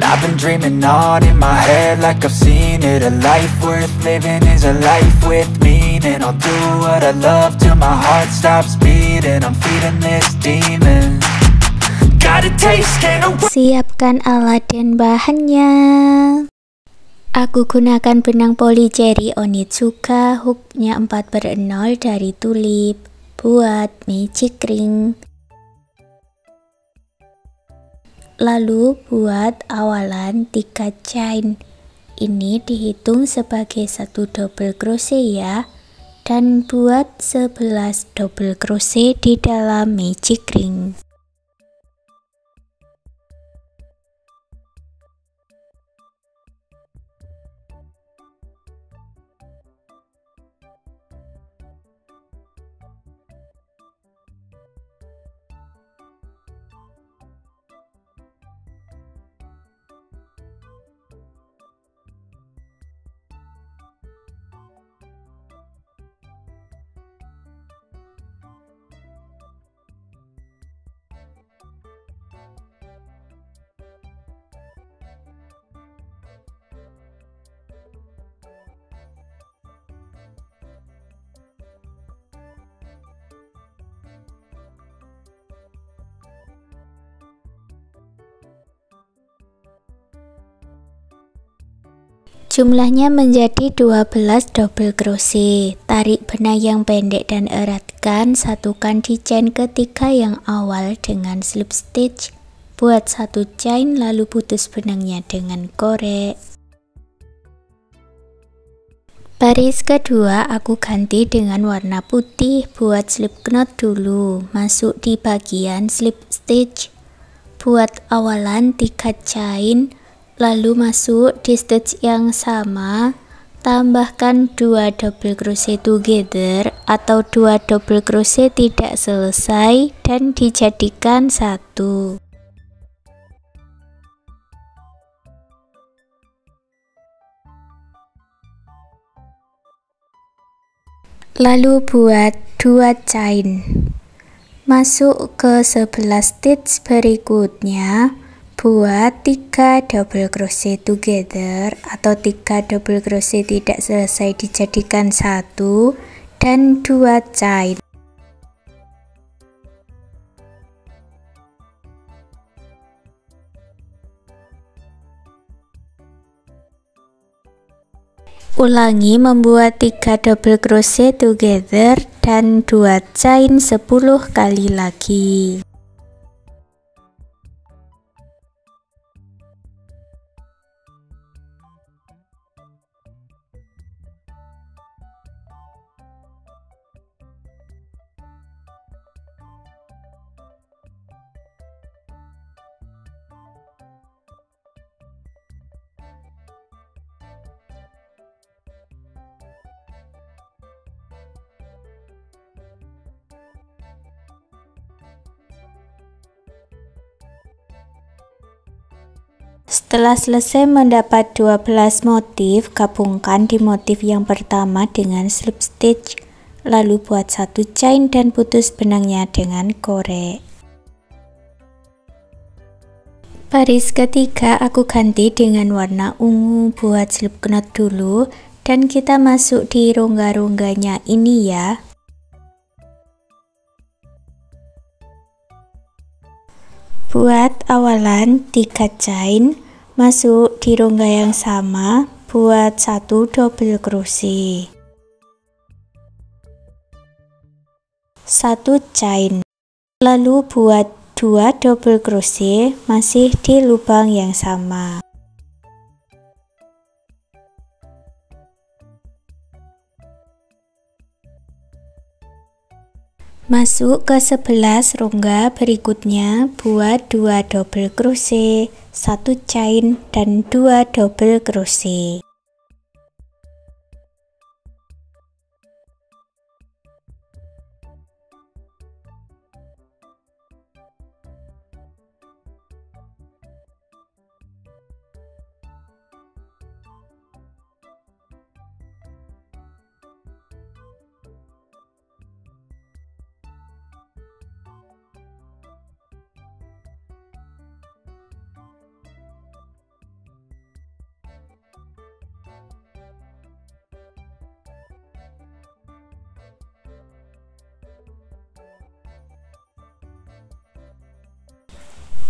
I've been dreaming on in my head like I've seen it. A life worth living is a life with meaning. I'll do what I love till my heart stops beating. I'm feeding this demon. Got a taste, can't erase. Siapkan alat dan bahannya. Aku gunakan benang polycherry Onitsuka, hooknya 4/0 dari Tulip buat magic ring. Lalu buat awalan 3 chain. Ini dihitung sebagai 1 double crochet ya. Dan buat 11 double crochet di dalam magic ring. Jumlahnya menjadi 12 double crochet. Tarik benang yang pendek dan eratkan, satukan di chain ketiga yang awal dengan slip stitch. Buat 1 chain lalu putus benangnya dengan korek. Baris kedua aku ganti dengan warna putih. Buat slip knot dulu, masuk di bagian slip stitch. Buat awalan 3 chain, lalu masuk di stitch yang sama, tambahkan 2 double crochet together atau 2 double crochet tidak selesai dan dijadikan 1. Lalu buat 2 chain. Masuk ke 11 stitch berikutnya. Buat 3 double crochet together atau 3 double crochet tidak selesai dijadikan 1 dan 2 chain. Ulangi membuat 3 double crochet together dan 2 chain 10 kali lagi. Setelah selesai mendapat 12 motif, gabungkan di motif yang pertama dengan slip stitch, lalu buat 1 chain dan putus benangnya dengan korek. Baris ketiga aku ganti dengan warna ungu. Buat slip knot dulu dan kita masuk di rongga-rongganya ini ya. Buat awalan 3 chain, masuk di rongga yang sama, buat 1 double crochet, 1 chain, lalu buat 2 double crochet masih di lubang yang sama. Masuk ke 11 rongga berikutnya, buat 2 double crochet, 1 chain dan 2 double crochet.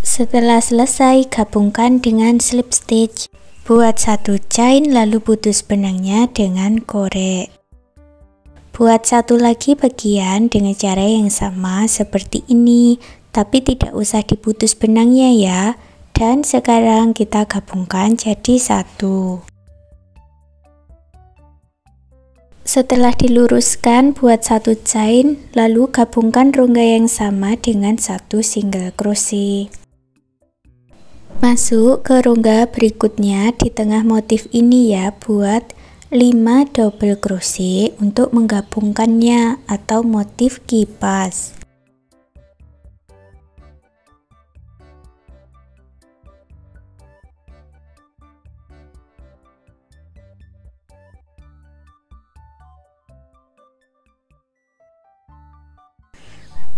Setelah selesai, gabungkan dengan slip stitch. Buat satu chain lalu putus benangnya dengan korek. Buat satu lagi bagian dengan cara yang sama seperti ini, tapi tidak usah diputus benangnya ya. Dan sekarang kita gabungkan jadi satu. Setelah diluruskan, buat satu chain, lalu gabungkan rongga yang sama dengan satu single crochet. Masuk ke rongga berikutnya di tengah motif ini ya, buat 5 double crochet untuk menggabungkannya atau motif kipas.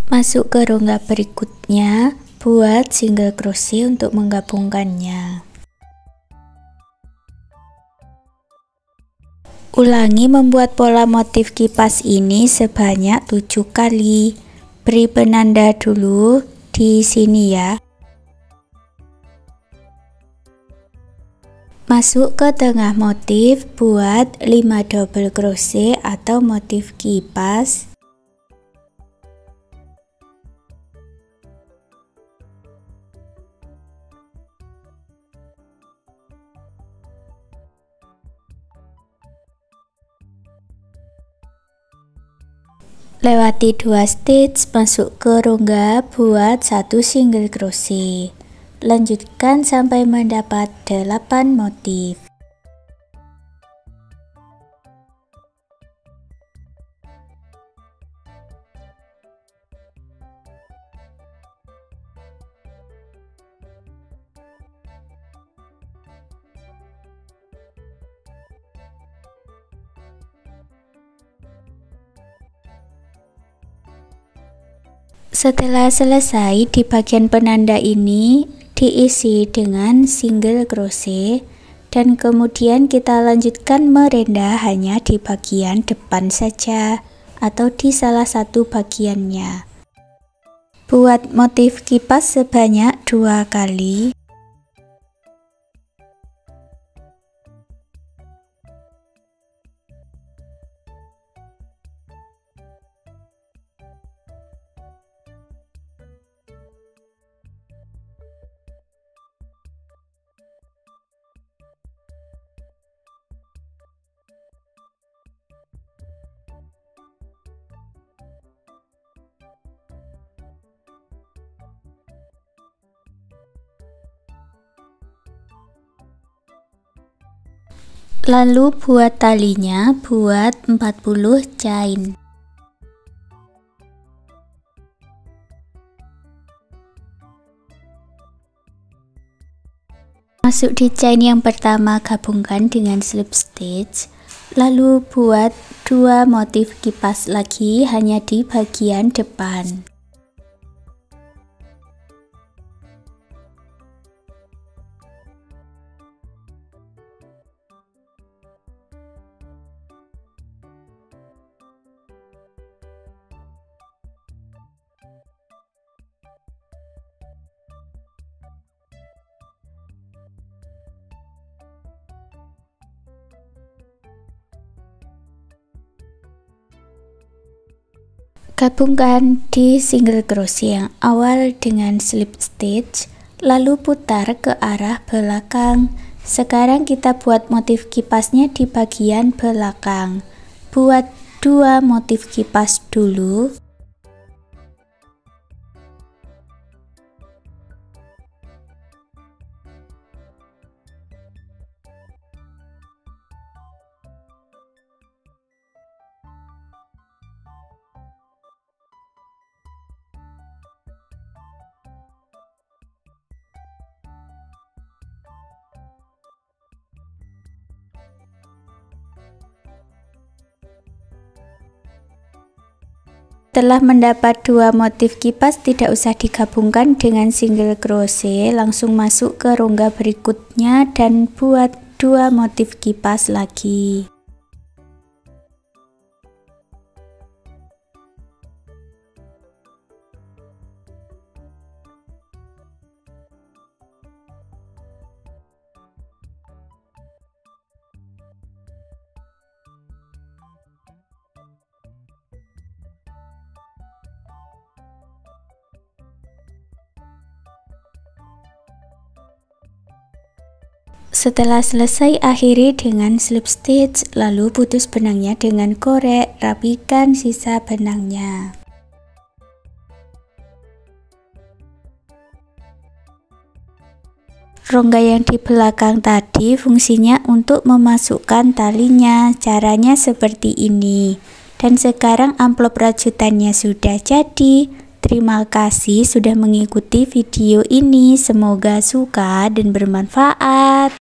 Masuk ke rongga berikutnya, buat single crochet untuk menggabungkannya. Ulangi membuat pola motif kipas ini sebanyak 7 kali. Beri penanda dulu di sini ya. Masuk ke tengah motif, buat 5 double crochet atau motif kipas. Lewati 2 stitch, masuk ke rongga, buat 1 single crochet. Lanjutkan sampai mendapat 8 motif. Setelah selesai, di bagian penanda ini diisi dengan single crochet dan kemudian kita lanjutkan merendah hanya di bagian depan saja atau di salah satu bagiannya. Buat motif kipas sebanyak 2 kali. Lalu buat talinya, buat 40 chain. Masuk di chain yang pertama, gabungkan dengan slip stitch. Lalu buat 2 motif kipas lagi hanya di bagian depan. Gabungkan di single crochet yang awal dengan slip stitch, lalu putar ke arah belakang. Sekarang kita buat motif kipasnya di bagian belakang. Buat 2 motif kipas dulu. Setelah mendapat 2 motif kipas, tidak usah digabungkan dengan single crochet, langsung masuk ke rongga berikutnya dan buat 2 motif kipas lagi. Setelah selesai, akhiri dengan slip stitch, lalu putus benangnya dengan korek, rapikan sisa benangnya. Rongga yang di belakang tadi fungsinya untuk memasukkan talinya. Caranya seperti ini. Dan sekarang amplop rajutannya sudah jadi. Terima kasih sudah mengikuti video ini. Semoga suka dan bermanfaat.